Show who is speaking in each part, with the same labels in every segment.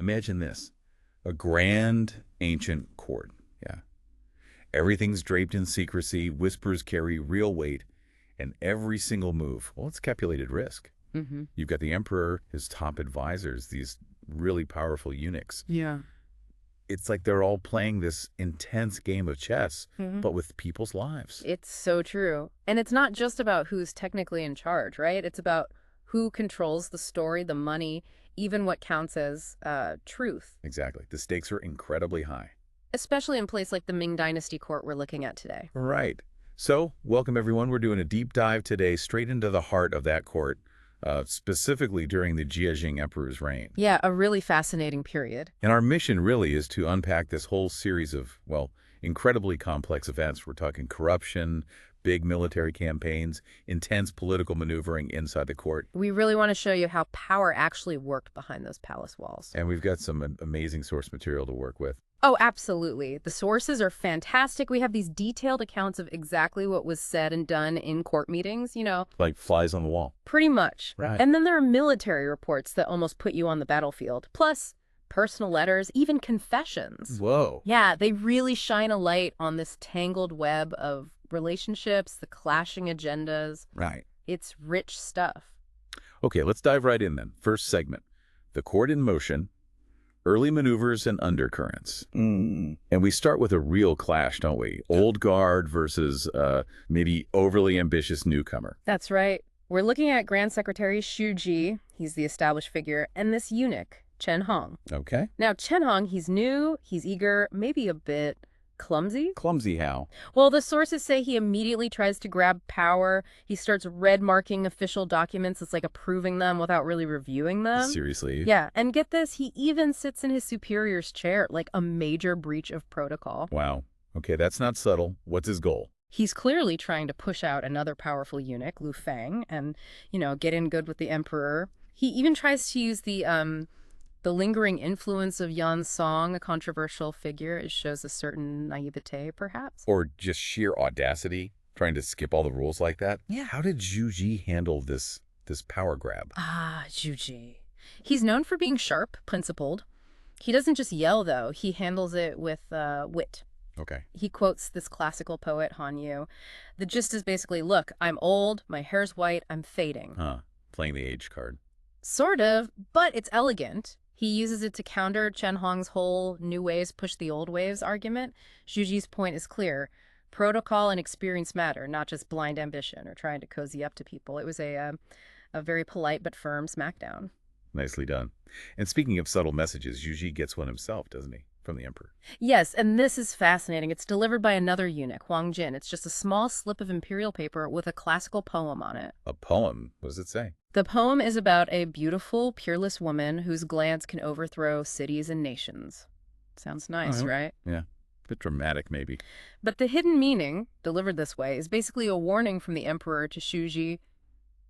Speaker 1: Imagine this. A grand, ancient court. Yeah. Everything's draped in secrecy, whispers carry real weight, and every single move, well, it's calculated risk. You've got the emperor, his top advisors, these really powerful eunuchs.
Speaker 2: Yeah.
Speaker 1: It's like they're all playing this intense game of chess, but with people's lives.
Speaker 2: It's so true. And it's not just about who's technically in charge, right? It's about who controls the story, the money, even what counts as truth.
Speaker 1: Exactly. The stakes are incredibly high.
Speaker 2: Especially in a place like the Ming Dynasty court we're looking at today.
Speaker 1: Right. So, welcome everyone. We're doing a deep dive today straight into the heart of that court, specifically during the Jiajing Emperor's reign.
Speaker 2: Yeah, a really fascinating period.
Speaker 1: And our mission really is to unpack this whole series of, well, incredibly complex events. We're talking corruption, big military campaigns, intense political maneuvering inside the court.
Speaker 2: We really want to show you how power actually worked behind those palace walls.
Speaker 1: And we've got some amazing source material to work with.
Speaker 2: Oh, absolutely. The sources are fantastic. We have these detailed accounts of exactly what was said and done in court meetings,
Speaker 1: Like flies on the wall.
Speaker 2: Pretty much.
Speaker 1: Right.
Speaker 2: And then there are military reports that almost put you on the battlefield. Plus, personal letters, even confessions.
Speaker 1: Whoa.
Speaker 2: Yeah, they really shine a light on this tangled web of relationships, the clashing agendas.
Speaker 1: Right.
Speaker 2: It's rich stuff.
Speaker 1: Okay, let's dive right in then. First segment, the court in motion, early maneuvers and undercurrents. And we start with a real clash, don't we? Old guard versus maybe overly ambitious newcomer.
Speaker 2: That's right. We're looking at Grand Secretary Xu Ji. He's the established figure. And this eunuch, Chen Hong.
Speaker 1: Okay.
Speaker 2: Now, Chen Hong, he's new, he's eager, maybe a bit clumsy.
Speaker 1: Clumsy how?
Speaker 2: Well, the sources say he immediately tries to grab power. He starts red marking official documents. It's like approving them without really reviewing them.
Speaker 1: Seriously?
Speaker 2: Yeah, and get this, he even sits in his superior's chair, like a major breach of protocol.
Speaker 1: Wow. Okay, that's not subtle. What's his goal?
Speaker 2: He's clearly trying to push out another powerful eunuch, Lu Fang, and, get in good with the emperor. He even tries to use the lingering influence of Yan Song, a controversial figure. It shows a certain naivete, perhaps.
Speaker 1: Or just sheer audacity, trying to skip all the rules like that?
Speaker 2: Yeah.
Speaker 1: How did Zhu Ji handle this power grab?
Speaker 2: Zhu Ji. He's known for being sharp, principled. He doesn't just yell, though. He handles it with wit.
Speaker 1: Okay.
Speaker 2: He quotes this classical poet, Han Yu. The gist is basically, look, I'm old, my hair's white, I'm fading.
Speaker 1: Playing the age card.
Speaker 2: Sort of, but it's elegant. He uses it to counter Chen Hong's whole new ways push the old ways argument. Zhu Ji's point is clear. Protocol and experience matter, not just blind ambition or trying to cozy up to people. It was a very polite but firm smackdown.
Speaker 1: Nicely done. And speaking of subtle messages, Zhu Ji gets one himself, doesn't he? From the emperor.
Speaker 2: Yes, and this is fascinating. It's delivered by another eunuch, Huang Jin. It's just a small slip of imperial paper with a classical poem on it.
Speaker 1: A poem? What does it say?
Speaker 2: The poem is about a beautiful, peerless woman whose glance can overthrow cities and nations. Sounds nice, right?
Speaker 1: Yeah. A bit dramatic, maybe.
Speaker 2: But the hidden meaning, delivered this way, is basically a warning from the emperor to Xu Ji,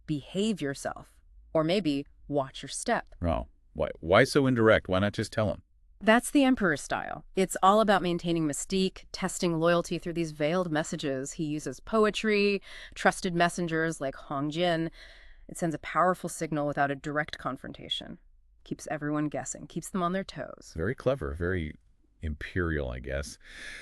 Speaker 2: behave yourself. Or maybe, watch your step.
Speaker 1: Oh, why so indirect? Why not just tell him?
Speaker 2: That's the emperor's style. It's all about maintaining mystique, testing loyalty through these veiled messages. He uses poetry, trusted messengers like Hong Jin. It sends a powerful signal without a direct confrontation. Keeps everyone guessing, keeps them on their toes.
Speaker 1: Very clever, very imperial, I guess.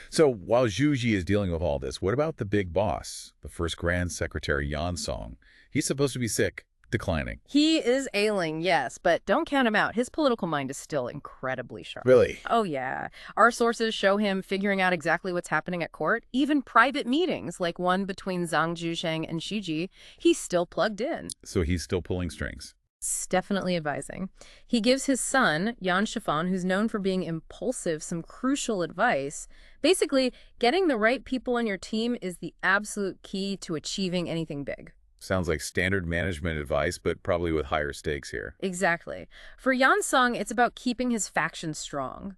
Speaker 1: So while Zhu Ji is dealing with all this, what about the big boss, the first Grand Secretary Yan Song? He's supposed to be sick. Declining.
Speaker 2: He is ailing, yes, but don't count him out. His political mind is still incredibly sharp.
Speaker 1: Really?
Speaker 2: Oh, yeah. Our sources show him figuring out exactly what's happening at court. Even private meetings, like one between Zhang Zhusheng and Xi Ji, he's still plugged in.
Speaker 1: So he's still pulling strings.
Speaker 2: It's definitely advising. He gives his son, Yan Shifan, who's known for being impulsive, some crucial advice. Basically, getting the right people on your team is the absolute key to achieving anything big.
Speaker 1: Sounds like standard management advice, but probably with higher stakes here.
Speaker 2: Exactly. For Yan Song, it's about keeping his faction strong.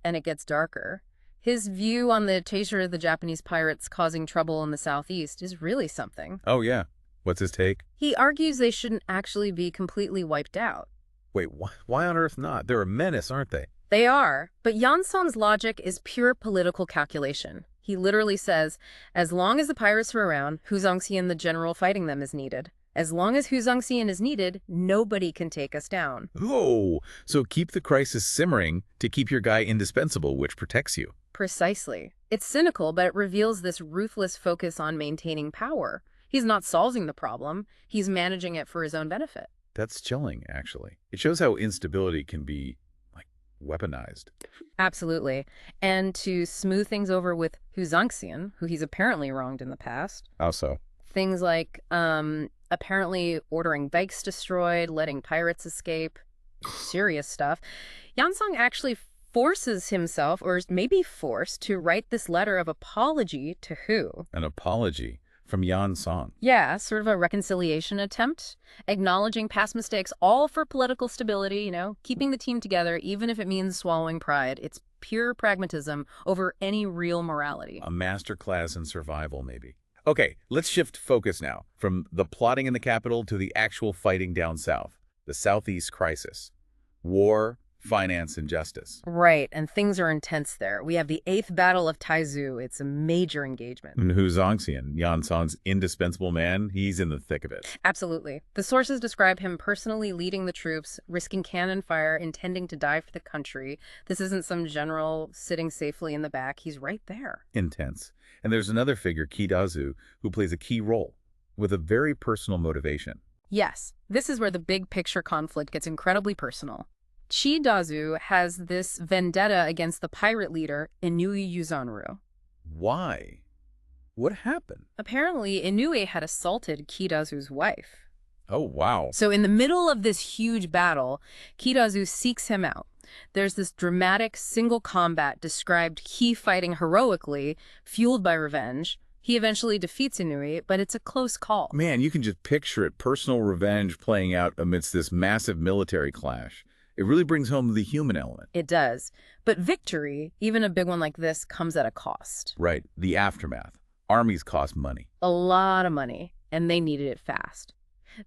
Speaker 2: And it gets darker. His view on the taisha of the Japanese pirates causing trouble in the southeast is really something.
Speaker 1: Oh, yeah. What's his take?
Speaker 2: He argues they shouldn't actually be completely wiped out.
Speaker 1: Wait, why on earth not? They're a menace, aren't they?
Speaker 2: They are, but Yan Song's logic is pure political calculation. He literally says, as long as the pirates are around, Hu Zongxi and the general fighting them is needed. As long as Hu Zongxian is needed, nobody can take us down.
Speaker 1: Oh, so keep the crisis simmering to keep your guy indispensable, which protects you.
Speaker 2: Precisely. It's cynical, but it reveals this ruthless focus on maintaining power. He's not solving the problem, he's managing it for his own benefit.
Speaker 1: That's chilling, actually. It shows how instability can be, like, weaponized.
Speaker 2: Absolutely. And to smooth things over with Hu Zongxian, who he's apparently wronged in the past,
Speaker 1: How so?
Speaker 2: things like apparently ordering bikes destroyed, letting pirates escape, serious stuff. Yansong actually forces himself, or is maybe forced, to write this letter of apology to Hu.
Speaker 1: An apology from Yan Song.
Speaker 2: Yeah, sort of a reconciliation attempt, acknowledging past mistakes, all for political stability, keeping the team together, even if it means swallowing pride. It's pure pragmatism over any real morality.
Speaker 1: A masterclass in survival, maybe. Okay, let's shift focus now from the plotting in the capital to the actual fighting down south. The Southeast crisis. War, finance, and justice.
Speaker 2: Right, and things are intense there. We have the 8th Battle of Taizu. It's a major engagement.
Speaker 1: And Hu Zongxian, Yan Song's indispensable man, he's in the thick of it.
Speaker 2: Absolutely. The sources describe him personally leading the troops, risking cannon fire, intending to die for the country. This isn't some general sitting safely in the back. He's right there.
Speaker 1: Intense. And there's another figure, Qi Dazu, who plays a key role with a very personal motivation.
Speaker 2: Yes, this is where the big picture conflict gets incredibly personal. Qi Dazu has this vendetta against the pirate leader, Inui Yuzanru.
Speaker 1: Why? What happened?
Speaker 2: Apparently, Inui had assaulted Qi Dazu's wife.
Speaker 1: Oh, wow.
Speaker 2: So in the middle of this huge battle, Qi Dazu seeks him out. There's this dramatic single combat described he fighting heroically, fueled by revenge. He eventually defeats Inui, but it's a close call.
Speaker 1: Man, you can just picture it, personal revenge playing out amidst this massive military clash. It really brings home the human element.
Speaker 2: It does. But victory, even a big one like this, comes at a cost.
Speaker 1: Right, the aftermath. Armies cost money.
Speaker 2: A lot of money, and they needed it fast.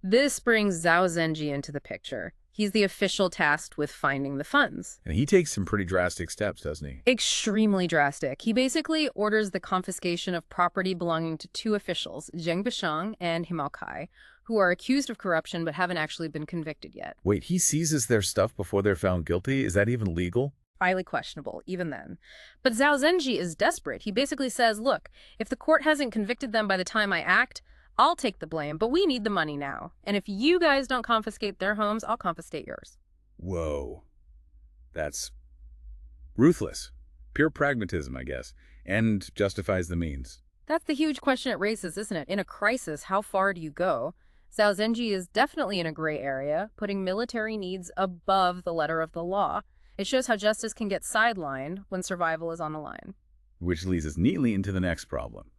Speaker 2: This brings Zhao Zhenji into the picture. He's the official tasked with finding the funds.
Speaker 1: And he takes some pretty drastic steps, doesn't he?
Speaker 2: Extremely drastic. He basically orders the confiscation of property belonging to 2 officials, Zheng Bishang and Himao Kai, who are accused of corruption but haven't actually been convicted yet.
Speaker 1: Wait, he seizes their stuff before they're found guilty? Is that even legal?
Speaker 2: Highly questionable, even then. But Zhao Zhenji is desperate. He basically says, look, if the court hasn't convicted them by the time I act, I'll take the blame, but we need the money now. And if you guys don't confiscate their homes, I'll confiscate yours.
Speaker 1: Whoa. That's ruthless. Pure pragmatism, I guess. And justifies the means.
Speaker 2: That's the huge question it raises, isn't it? In a crisis, how far do you go? Zhao Zhenji is definitely in a gray area, putting military needs above the letter of the law. It shows how justice can get sidelined when survival is on the line.
Speaker 1: Which leads us neatly into the next problem.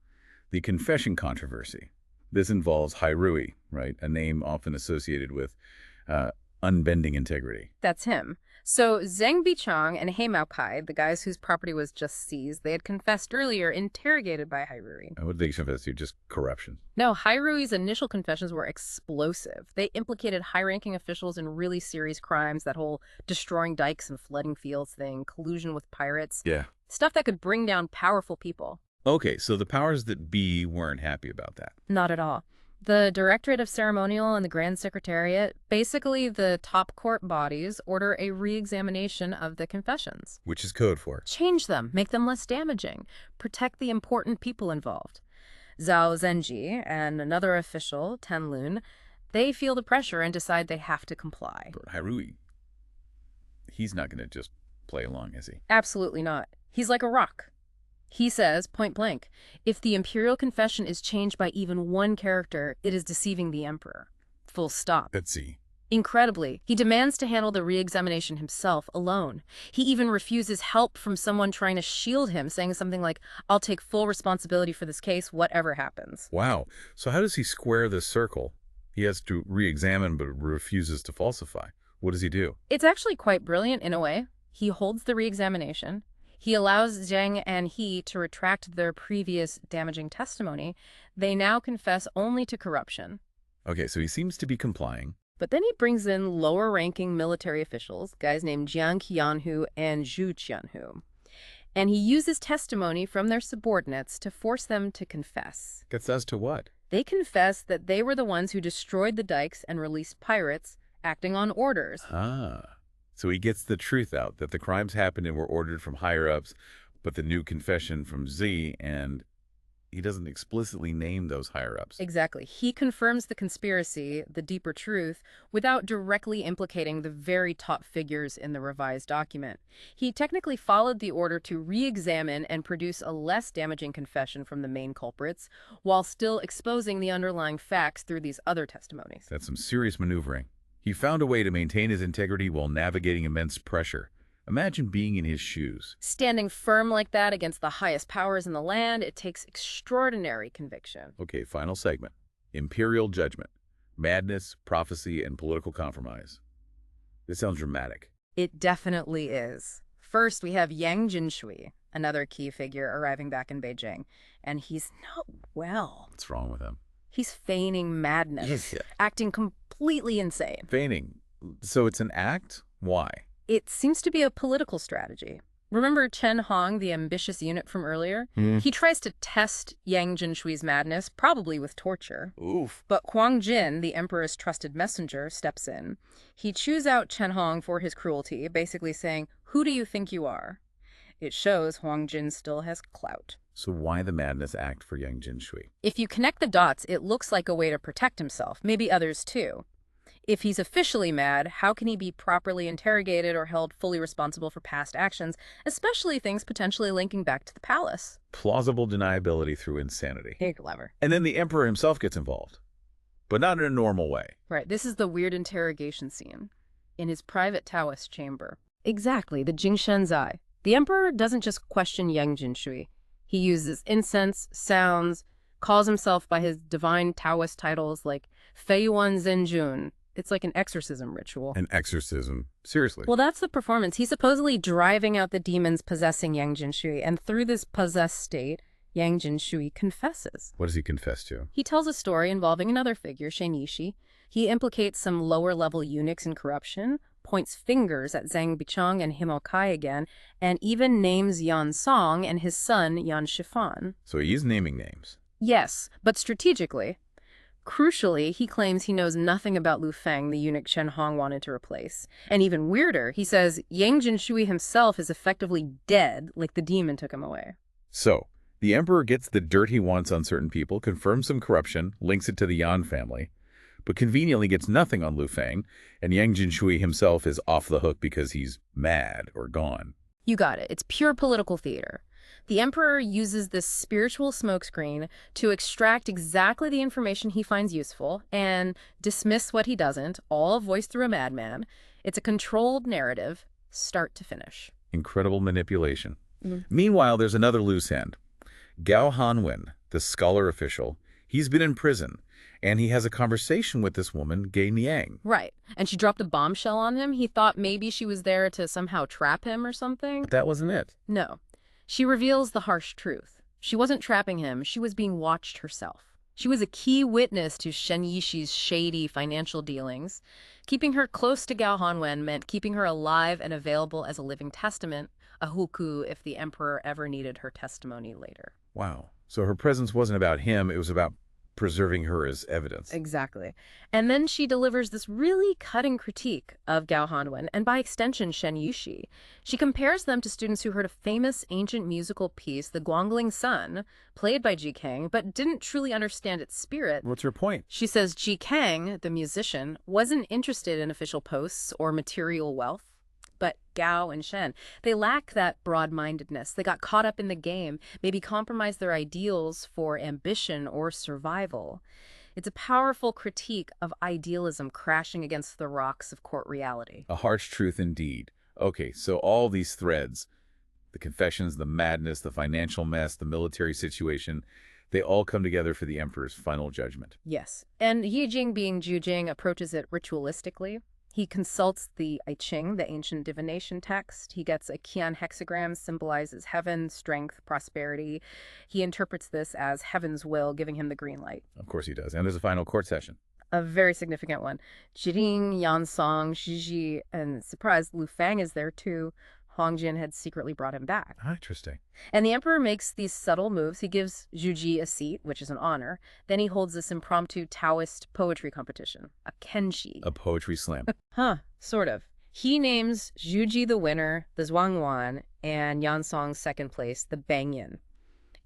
Speaker 1: The confession controversy. This involves Hairui, right? A name often associated with unbending integrity.
Speaker 2: That's him. So Zheng Bichang and He Mao Kai, the guys whose property was just seized, they had confessed earlier, interrogated by Hairui.
Speaker 1: What did they confess to? Just corruption?
Speaker 2: No, Hairui's initial confessions were explosive. They implicated high-ranking officials in really serious crimes, that whole destroying dikes and flooding fields thing, collusion with pirates.
Speaker 1: Yeah.
Speaker 2: Stuff that could bring down powerful people.
Speaker 1: Okay, so the powers that be weren't happy about that.
Speaker 2: Not at all. The Directorate of Ceremonial and the Grand Secretariat, basically the top court bodies, order a re-examination of the confessions.
Speaker 1: Which is code for?
Speaker 2: Change them, make them less damaging, protect the important people involved. Zhao Zhenji and another official, Tan Lun, they feel the pressure and decide they have to comply.
Speaker 1: But Hairui, he's not going to just play along, is he?
Speaker 2: Absolutely not. He's like a rock. He says, point blank, if the imperial confession is changed by even one character, it is deceiving the emperor. Full stop.
Speaker 1: Let's see.
Speaker 2: Incredibly, he demands to handle the re-examination himself, alone. He even refuses help from someone trying to shield him, saying something like, I'll take full responsibility for this case, whatever happens.
Speaker 1: Wow. So how does he square this circle? He has to re-examine but refuses to falsify. What does he do?
Speaker 2: It's actually quite brilliant in a way. He holds the re-examination. He allows Zheng and He to retract their previous damaging testimony. They now confess only to corruption.
Speaker 1: Okay, so he seems to be complying.
Speaker 2: But then he brings in lower-ranking military officials, guys named Jiang Qianhu and Zhu Qianhu. And he uses testimony from their subordinates to force them to confess.
Speaker 1: Gets us to what?
Speaker 2: They confess that they were the ones who destroyed the dikes and released pirates, acting on orders.
Speaker 1: Ah. So he gets the truth out, that the crimes happened and were ordered from higher-ups, but the new confession from Z, and he doesn't explicitly name those higher-ups.
Speaker 2: Exactly. He confirms the conspiracy, the deeper truth, without directly implicating the very top figures in the revised document. He technically followed the order to re-examine and produce a less damaging confession from the main culprits, while still exposing the underlying facts through these other testimonies.
Speaker 1: That's some serious maneuvering. He found a way to maintain his integrity while navigating immense pressure. Imagine being in his shoes.
Speaker 2: Standing firm like that against the highest powers in the land, it takes extraordinary conviction.
Speaker 1: Okay, final segment. Imperial judgment. Madness, prophecy, and political compromise. This sounds dramatic.
Speaker 2: It definitely is. First, we have Yang Jinshui, another key figure arriving back in Beijing, and he's not well.
Speaker 1: What's wrong with him?
Speaker 2: He's feigning madness,
Speaker 1: Yeah.
Speaker 2: acting completely insane.
Speaker 1: Feigning. So it's an act? Why?
Speaker 2: It seems to be a political strategy. Remember Chen Hong, the ambitious eunuch from earlier? He tries to test Yang Jinshui's madness, probably with torture.
Speaker 1: Oof.
Speaker 2: But Huang Jin, the emperor's trusted messenger, steps in. He chews out Chen Hong for his cruelty, basically saying, "Who do you think you are?" It shows Huang Jin still has clout.
Speaker 1: So why the madness act for young Jinshui?
Speaker 2: If you connect the dots, it looks like a way to protect himself, maybe others too. If he's officially mad, how can he be properly interrogated or held fully responsible for past actions, especially things potentially linking back to the palace?
Speaker 1: Plausible deniability through insanity.
Speaker 2: Hey, clever.
Speaker 1: And then the emperor himself gets involved, but not in a normal way.
Speaker 2: Right, this is the weird interrogation scene in his private Taoist chamber. Exactly, the Jingshen Zai. The emperor doesn't just question Yang Jinshui. He uses incense, sounds, calls himself by his divine Taoist titles like Fei Yuan Zhenjun. It's like an exorcism ritual.
Speaker 1: An exorcism. Seriously.
Speaker 2: Well, that's the performance. He's supposedly driving out the demons possessing Yang Jinshui, and through this possessed state, Yang Jinshui confesses.
Speaker 1: What does he confess to?
Speaker 2: He tells a story involving another figure, Shen Yishi. He implicates some lower-level eunuchs in corruption, points fingers at Zhang Bicheng and Himo Kai again, and even names Yan Song and his son Yan Shifan.
Speaker 1: So he's naming names.
Speaker 2: Yes, but strategically. Crucially, he claims he knows nothing about Lu Feng, the eunuch Chen Hong wanted to replace. And even weirder, he says Yang Jinshui himself is effectively dead, like the demon took him away.
Speaker 1: So, the emperor gets the dirt he wants on certain people, confirms some corruption, links it to the Yan family, but conveniently gets nothing on Lu Feng, and Yang Jinshui himself is off the hook because he's mad or gone.
Speaker 2: You got it. It's pure political theater. The emperor uses this spiritual smokescreen to extract exactly the information he finds useful and dismiss what he doesn't, all voiced through a madman. It's a controlled narrative, start to finish.
Speaker 1: Incredible manipulation. Meanwhile, there's another loose end. Gao Hanwen, the scholar official, he's been in prison, and he has a conversation with this woman, Gei Niang.
Speaker 2: Right. And she dropped a bombshell on him. He thought maybe she was there to somehow trap him or something.
Speaker 1: But that wasn't it.
Speaker 2: No. She reveals the harsh truth. She wasn't trapping him. She was being watched herself. She was a key witness to Shen Yishi's shady financial dealings. Keeping her close to Gao Hanwen meant keeping her alive and available as a living testament, a huku if the emperor ever needed her testimony later.
Speaker 1: Wow. So her presence wasn't about him, it was about preserving her as evidence.
Speaker 2: Exactly. And then she delivers this really cutting critique of Gao Hanwen, and by extension, Shen Yishi. She compares them to students who heard a famous ancient musical piece, The Guangling Sun, played by Ji Kang, but didn't truly understand its spirit.
Speaker 1: What's her point?
Speaker 2: She says Ji Kang, the musician, wasn't interested in official posts or material wealth. But Gao and Shen, they lack that broad-mindedness. They got caught up in the game, maybe compromised their ideals for ambition or survival. It's a powerful critique of idealism crashing against the rocks of court reality.
Speaker 1: A harsh truth indeed. Okay, so all these threads, the confessions, the madness, the financial mess, the military situation, they all come together for the emperor's final judgment.
Speaker 2: Yes. And Yi Jing, being Zhu Jing, approaches it ritualistically. He consults the I Ching, the ancient divination text. He gets a Qian hexagram, symbolizes heaven, strength, prosperity. He interprets this as heaven's will, giving him the green light.
Speaker 1: Of course he does. And there's a final court session.
Speaker 2: A very significant one. Jiring, Yan Song, Zhiji, and surprise, Lu Fang is there too. Hongjin had secretly brought him back.
Speaker 1: Ah, interesting.
Speaker 2: And the emperor makes these subtle moves. He gives Zhu Ji a seat, which is an honor. Then he holds this impromptu Taoist poetry competition, a kenshi.
Speaker 1: A poetry slam.
Speaker 2: Sort of. He names Zhu Ji the winner, the Zhuangwan, and Yan Song second place, the Bangyan.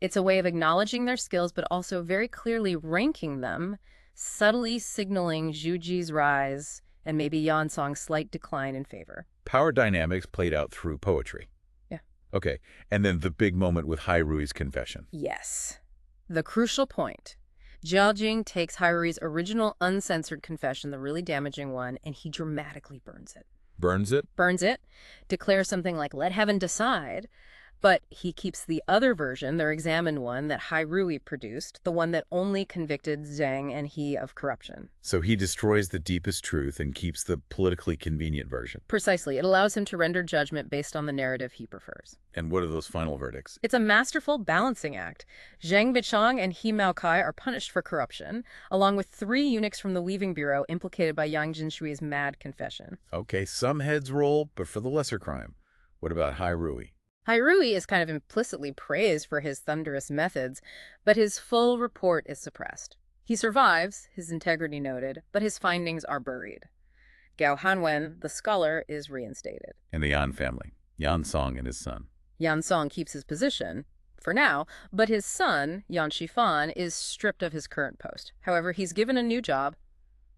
Speaker 2: It's a way of acknowledging their skills, but also very clearly ranking them, subtly signaling Zhu Ji's rise and maybe Yan Song's slight decline in favor.
Speaker 1: Power dynamics played out through poetry.
Speaker 2: Yeah.
Speaker 1: Okay, and then the big moment with Hai Rui's confession.
Speaker 2: Yes. The crucial point. Jiao Jing takes Hai Rui's original uncensored confession, the really damaging one, and he dramatically burns it.
Speaker 1: Burns it?
Speaker 2: Burns it, declares something like, let heaven decide, but he keeps the other version, their examined one, that Hai Rui produced, the one that only convicted Zhang and he of corruption.
Speaker 1: So he destroys the deepest truth and keeps the politically convenient version.
Speaker 2: Precisely. It allows him to render judgment based on the narrative he prefers.
Speaker 1: And what are those final verdicts?
Speaker 2: It's a masterful balancing act. Zhang Bichang and He Maokai are punished for corruption, along with 3 eunuchs from the Weaving Bureau implicated by Yang Jinshui's mad confession.
Speaker 1: Okay, some heads roll, but for the lesser crime. What about Hai Rui?
Speaker 2: Hai Rui is kind of implicitly praised for his thunderous methods, but his full report is suppressed. He survives, his integrity noted, but his findings are buried. Gao Hanwen, the scholar, is reinstated.
Speaker 1: And the Yan family, Yan Song and his son.
Speaker 2: Yan Song keeps his position, for now, but his son, Yan Shifan, is stripped of his current post. However, he's given a new job.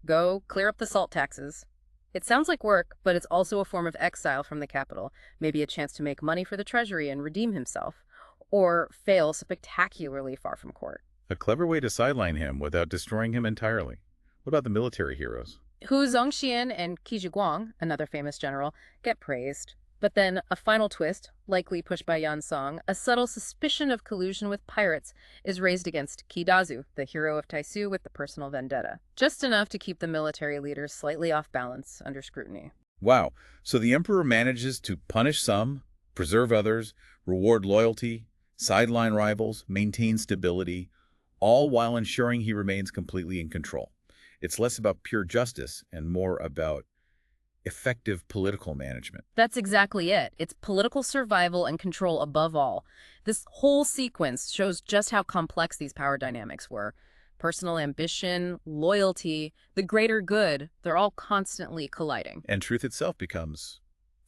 Speaker 2: Go clear up the salt taxes. It sounds like work, but it's also a form of exile from the capital, maybe a chance to make money for the treasury and redeem himself, or fail spectacularly far from court.
Speaker 1: A clever way to sideline him without destroying him entirely. What about the military heroes?
Speaker 2: Hu Zongxian and Qi Zhiguang, another famous general, get praised. But then a final twist, likely pushed by Yan Song, a subtle suspicion of collusion with pirates is raised against Qi Dazu, the hero of Taisu with the personal vendetta. Just enough to keep the military leaders slightly off balance under scrutiny.
Speaker 1: Wow, so the emperor manages to punish some, preserve others, reward loyalty, sideline rivals, maintain stability, all while ensuring he remains completely in control. It's less about pure justice and more about effective political management.
Speaker 2: That's exactly it. It's political survival and control above all. This whole sequence shows just how complex these power dynamics were. Personal ambition, loyalty, the greater good, they're all constantly colliding.
Speaker 1: And truth itself becomes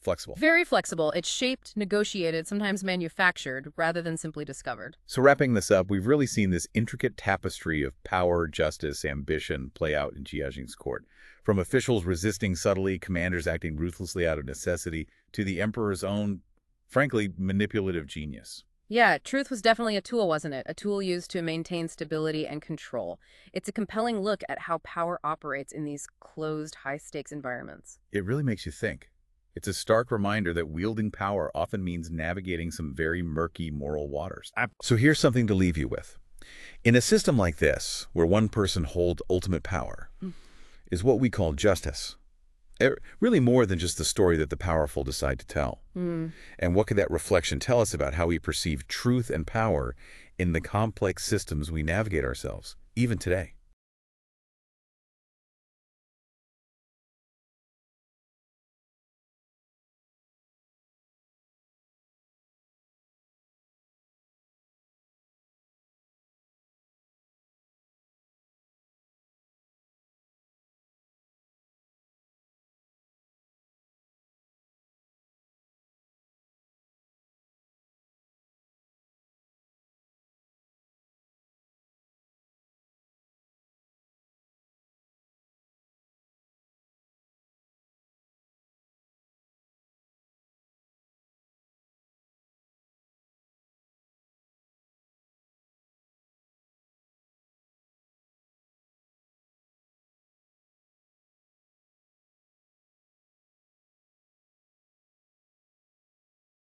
Speaker 1: flexible.
Speaker 2: Very flexible. It's shaped, negotiated, sometimes manufactured, rather than simply discovered.
Speaker 1: So wrapping this up, we've really seen this intricate tapestry of power, justice, ambition play out in Jiajing's court. From officials resisting subtly, commanders acting ruthlessly out of necessity, to the emperor's own, frankly, manipulative genius.
Speaker 2: Yeah, truth was definitely a tool, wasn't it? A tool used to maintain stability and control. It's a compelling look at how power operates in these closed, high-stakes environments.
Speaker 1: It really makes you think. It's a stark reminder that wielding power often means navigating some very murky moral waters. So here's something to leave you with. In a system like this, where one person holds ultimate power, is what we call justice. Really more than just the story that the powerful decide to tell. And what could that reflection tell us about how we perceive truth and power in the complex systems we navigate ourselves, even today?